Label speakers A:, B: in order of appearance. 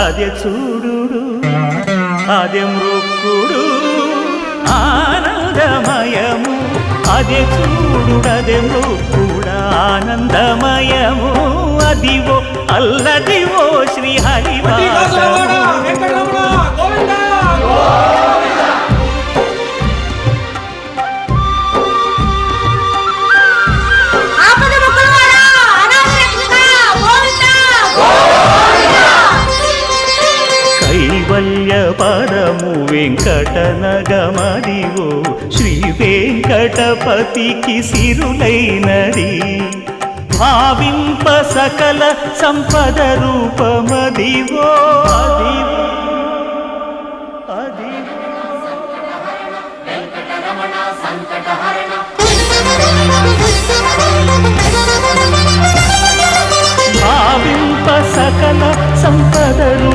A: అదే చూడు అదే మృక్కుడు ఆనందమయము అదే చూడు అదే మృక్కుడు ఆనందమయము అదివో అల్లదివో శ్రీ హరివాసము కైవల్య పరము వెంకటనగమదివో శ్రీ వెంకటపతికి సిరులైనది భావింప సకల సంపద రూపమదివో అదివో భావింప సకల సంపద